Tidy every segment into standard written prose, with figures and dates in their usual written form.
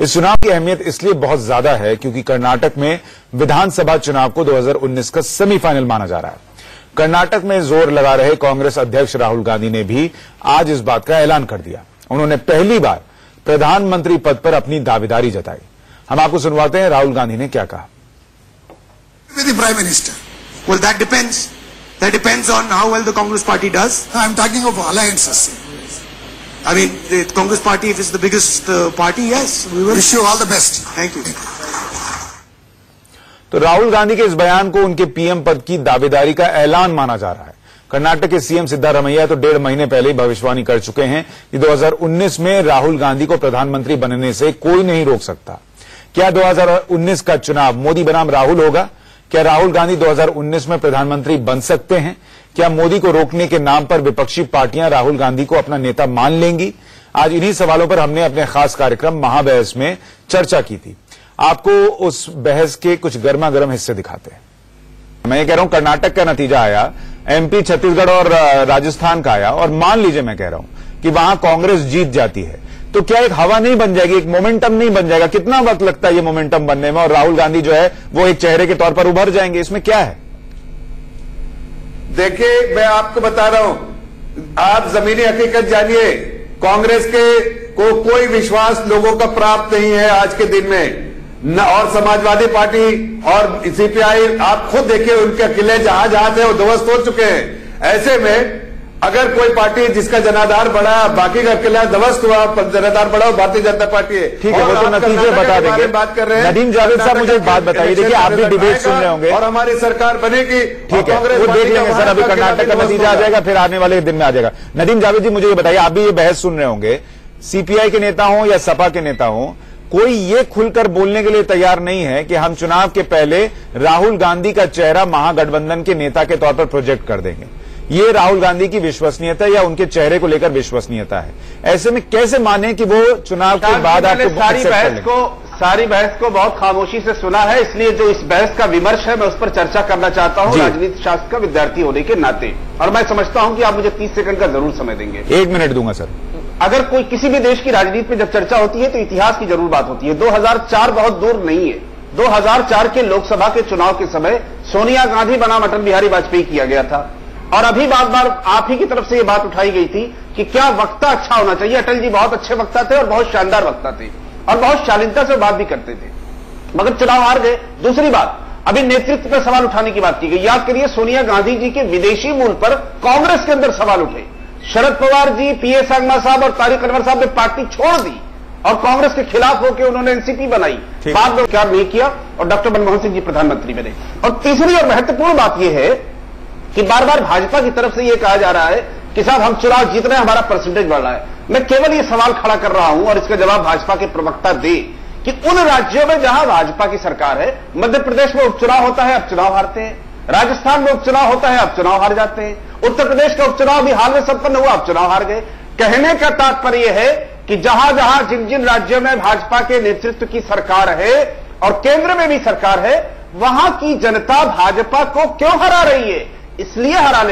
इस चुनाव की अहमियत इसलिए बहुत ज्यादा है क्योंकि कर्नाटक में विधानसभा चुनाव को 2019 का सेमीफाइनल माना जा रहा है। कर्नाटक में जोर लगा रहे कांग्रेस अध्यक्ष राहुल गांधी ने भी आज इस बात का ऐलान कर दिया। उन्होंने पहली बार प्रधानमंत्री पद पर अपनी दावेदारी जताई। हम आपको सुनवाते हैं राहुल गांधी ने क्या कहा। Prime Minister. Well, that depends. That depends on how well the Congress Party does. I'm talking of alliances. I mean, the Congress Party, if it's the biggest party, yes, we will. Wish you all the best. Thank you. तो राहुल गांधी के इस बयान को उनके PM पद की दावेदारी का ऐलान माना जा रहा है। कर्नाटक के सीएम सिद्धारमैया तो 1.5 महीने पहले ही भविष्यवाणी कर चुके हैं कि 2019 में राहुल गांधी को प्रधानमंत्री बनने से कोई नहीं रोक सकता। क्या 2019 का चुनाव मोदी बनाम राहुल होगा? क्या राहुल गांधी 2019 में प्रधानमंत्री बन सकते हैं? क्या मोदी को रोकने के नाम पर विपक्षी पार्टियां राहुल गांधी को अपना नेता मान लेंगी? आज इन्हीं सवालों पर हमने अपने खास कार्यक्रम महाबहस में चर्चा की थी। आपको उस बहस के कुछ गर्मा गर्म हिस्से दिखाते हैं। मैं ये कह रहा हूं कर्नाटक का नतीजा आया, एमपी, छत्तीसगढ़ और राजस्थान का आया, और मान लीजिए मैं कह रहा हूं कि वहां कांग्रेस जीत जाती है, तो क्या एक हवा नहीं बन जाएगी, एक मोमेंटम नहीं बन जाएगा? कितना वक्त लगता है ये मोमेंटम बनने में, और राहुल गांधी जो है वो एक चेहरे के तौर पर उभर जाएंगे? इसमें क्या है? देखिए, मैं आपको बता रहा हूं, आप जमीनी हकीकत जानिए। कांग्रेस को कोई विश्वास लोगों का प्राप्त नहीं है आज के दिन में न, और समाजवादी पार्टी और सीपीआई, आप खुद देखिए उनके किले जहां जहां थे वो ध्वस्त हो चुके हैं। ऐसे में अगर कोई पार्टी जिसका जनाधार बढ़ा, बाकी का किला ध्वस्त हुआ, जनाधार बढ़ा, भारतीय जनता पार्टी है। ठीक है, वो तो नतीजे बता देंगे। बात कर रहे हैं नदीम जावेद साहब, मुझे एक बात बताइए। देखिए, आप भी डिबेट सुन रहे होंगे और हमारी सरकार बनेगी। ठीक है, वो देख लेंगे सर। अभी कर्नाटक का नतीजा आ जाएगा, फिर आने वाले दिन में आ जाएगा। नदीम जावेद जी, मुझे ये बताइए, आप भी ये बहस सुन रहे होंगे, सीपीआई के नेता हों या सपा के नेता हों, कोई ये खुलकर बोलने के लिए तैयार नहीं है कि हम चुनाव के पहले राहुल गांधी का चेहरा महागठबंधन के नेता के तौर पर प्रोजेक्ट कर देंगे। ये राहुल गांधी की विश्वसनीयता या उनके चेहरे को लेकर विश्वसनीयता है। ऐसे में कैसे माने कि वो चुनाव के बाद आपको सारी बहस को बहुत खामोशी से सुना है, इसलिए जो इस बहस का विमर्श है मैं उस पर चर्चा करना चाहता हूं राजनीति शास्त्र का विद्यार्थी होने के नाते, और मैं समझता हूं कि आप मुझे 30 सेकंड का जरूर समय देंगे। 1 मिनट दूंगा सर। अगर कोई किसी भी देश की राजनीति में जब चर्चा होती है तो इतिहास की जरूर बात होती है। 2004 बहुत दूर नहीं है। 2004 के लोकसभा के चुनाव के समय सोनिया गांधी बनाम अटल बिहारी वाजपेयी किया गया था, और अभी बार बार आप ही की तरफ से यह बात उठाई गई थी कि क्या वक्ता अच्छा होना चाहिए। अटल जी बहुत अच्छे वक्ता थे और बहुत शानदार वक्ता थे और बहुत शालीनता से बात भी करते थे, मगर चुनाव हार गए। दूसरी बात, अभी नेतृत्व पर सवाल उठाने की बात की गई। याद करिए, सोनिया गांधी जी के विदेशी मूल पर कांग्रेस के अंदर सवाल उठे। शरद पवार जी, पीए सांगमा साहब और तारिक अनवर साहब ने पार्टी छोड़ दी और कांग्रेस के खिलाफ होकर उन्होंने एनसीपी बनाई। बाद में क्या नहीं किया और डॉक्टर मनमोहन सिंह जी प्रधानमंत्री बने। और तीसरी और महत्वपूर्ण बात यह है कि बार बार भाजपा की तरफ से यह कहा जा रहा है कि साहब हम चुनाव जीत रहे हैं, हमारा परसेंटेज बढ़ रहा है। मैं केवल यह सवाल खड़ा कर रहा हूं और इसका जवाब भाजपा के प्रवक्ता दे कि उन राज्यों में जहां भाजपा की सरकार है, मध्य प्रदेश में उपचुनाव होता है, अब चुनाव हारते हैं। राजस्थान में उपचुनाव होता है, अब चुनाव हार जाते हैं। उत्तर प्रदेश का उपचुनाव भी हाल में संपन्न हुआ, अब चुनाव हार गए। कहने का तात्पर्य है कि जहां जहां जिन जिन राज्यों में भाजपा के नेतृत्व की सरकार है और केंद्र में भी सरकार है, वहां की जनता भाजपा को क्यों हरा रही है? इसलिए हरा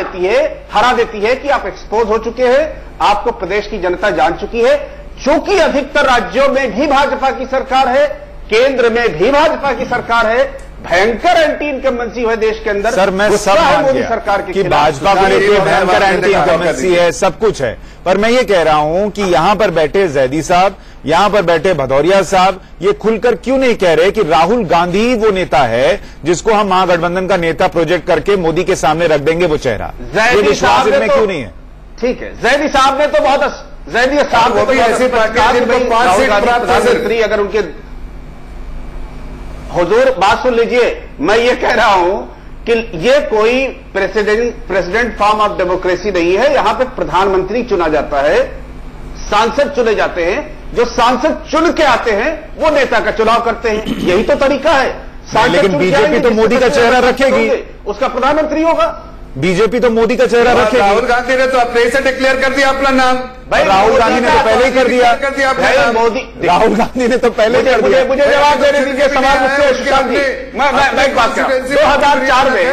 देती है कि आप एक्सपोज हो चुके हैं, आपको प्रदेश की जनता जान चुकी है। चूंकि अधिकतर राज्यों में भी भाजपा की सरकार है, केंद्र में भी भाजपा की सरकार है, भयंकर एंटी इनकम्बेंसी है देश के अंदर। सर, मैं सब मान मोदी गया सरकार के कि भाजपा को लेकर भयंकर एंटी इनकम्बेंसी है, सब कुछ है, पर मैं ये कह रहा हूं कि यहां पर बैठे जैदी साहब, यहां पर बैठे भदौरिया साहब, ये खुलकर क्यों नहीं कह रहे कि राहुल गांधी वो नेता है जिसको हम महागठबंधन का नेता प्रोजेक्ट करके मोदी के सामने रख देंगे वो चेहरा? ये विश्वास इनमें क्यों नहीं है? ठीक है, जैदी साहब ने तो बहुत जैदी साहब वो भी ऐसी पार्टी अगर उनके हुजूर बात सुन लीजिए, मैं ये कह रहा हूं कि ये कोई प्रेसिडेंट फॉर्म ऑफ डेमोक्रेसी नहीं है। यहां पे प्रधानमंत्री चुना जाता है, सांसद चुने जाते हैं, जो सांसद चुन के आते हैं वो नेता का चुनाव करते हैं। यही तो तरीका है। लेकिन बीजेपी तो मोदी का चेहरा रखेगी, उसका प्रधानमंत्री होगा। बीजेपी तो मोदी का चेहरा रखेगी। राहुल गांधी ने तो अपने से डिक्लेयर कर दिया अपना नाम। भाई राहुल गांधी ने तो पहले ही कर दिया। मोदी, राहुल गांधी ने तो पहले कर दिया। मुझे जवाब देने दीजिए सवाल मुझसे। सुशांत जी, मैं एक बात कर रहा हूं। 2004 में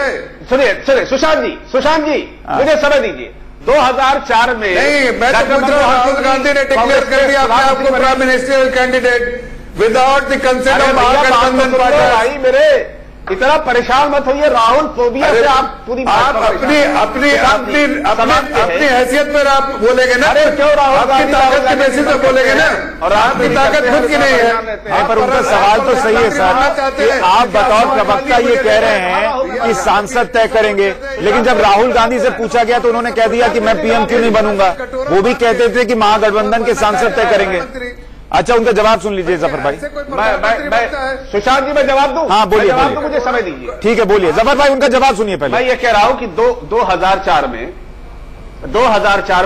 सुनिए सुशांत जी मुझे समय दीजिए। 2004 में नहीं, मैं तो पूछ रहा हूं, राहुल गांधी ने डिक्लेयर कर दिया अपने आपको prime minister candidate. Without the consent of Mahagathbandhan party. भाई मेरे इतना परेशान मत होइए, राहुल फोबिया से आप पूरी आप अपनी हैसियत पर आप बोलेंगे ना। अरे क्यों राहुल आपकी ताकत की बेसिस पर बोलेंगे ना, और आपकी ताकत खुद की नहीं है। पर उनका सवाल तो सही है सर कि आप बतौर प्रवक्ता ये कह रहे हैं कि सांसद तय करेंगे, लेकिन जब राहुल गांधी से पूछा गया तो उन्होंने कह दिया कि मैं पीएम क्यों नहीं बनूंगा। वो भी कहते थे कि महागठबंधन के सांसद तय करेंगे। अच्छा, उनका जवाब सुन लीजिए जफर भाई। मैं सुशांत जी मैं जवाब दूं? हाँ बोलिए। जवाब दूं, मुझे समय दीजिए। ठीक है बोलिए जफर भाई, उनका जवाब सुनिए पहले। मैं ये कह रहा हूं कि 2004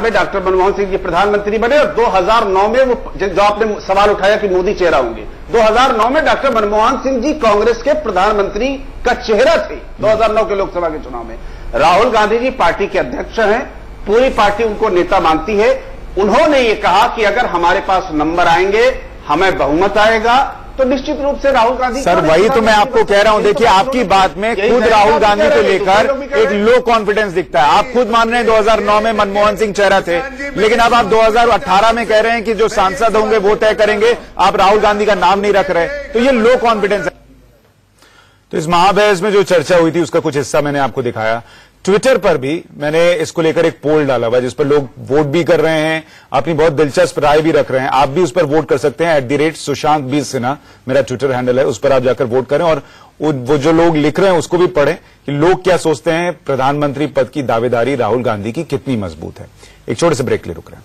में डॉक्टर मनमोहन सिंह जी प्रधानमंत्री बने और 2009 में वो जो आपने सवाल उठाया कि मोदी चेहरा होंगे, 2009 में डॉक्टर मनमोहन सिंह जी कांग्रेस के प्रधानमंत्री का चेहरा थे। 2009 के लोकसभा के चुनाव में राहुल गांधी जी पार्टी के अध्यक्ष हैं, पूरी पार्टी उनको नेता मानती है। उन्होंने ये कहा कि अगर हमारे पास नंबर आएंगे, हमें बहुमत आएगा, तो निश्चित रूप से राहुल गांधी। सर वही तो मैं आपको कह रहा हूं, देखिए आपकी बात में खुद राहुल गांधी को लेकर एक लो कॉन्फिडेंस दिखता है। आप खुद मान रहे हैं 2009 में मनमोहन सिंह चेहरा थे, लेकिन अब आप 2018 में कह रहे हैं कि जो सांसद होंगे वो तय करेंगे, आप राहुल गांधी का नाम नहीं रख रहे, तो ये लो कॉन्फिडेंस है। तो इस महाबहस में जो चर्चा हुई थी उसका कुछ हिस्सा मैंने आपको दिखाया। ट्विटर पर भी मैंने इसको लेकर एक पोल डाला हुआ जिस पर लोग वोट भी कर रहे हैं, अपनी बहुत दिलचस्प राय भी रख रहे हैं। आप भी उस पर वोट कर सकते हैं। @सुशांत बी सिन्हा मेरा ट्विटर हैंडल है, उस पर आप जाकर वोट करें और वो जो लोग लिख रहे हैं उसको भी पढ़ें कि लोग क्या सोचते हैं, प्रधानमंत्री पद की दावेदारी राहुल गांधी की कितनी मजबूत है। एक छोटे से ब्रेक ले रुक रहे हैं।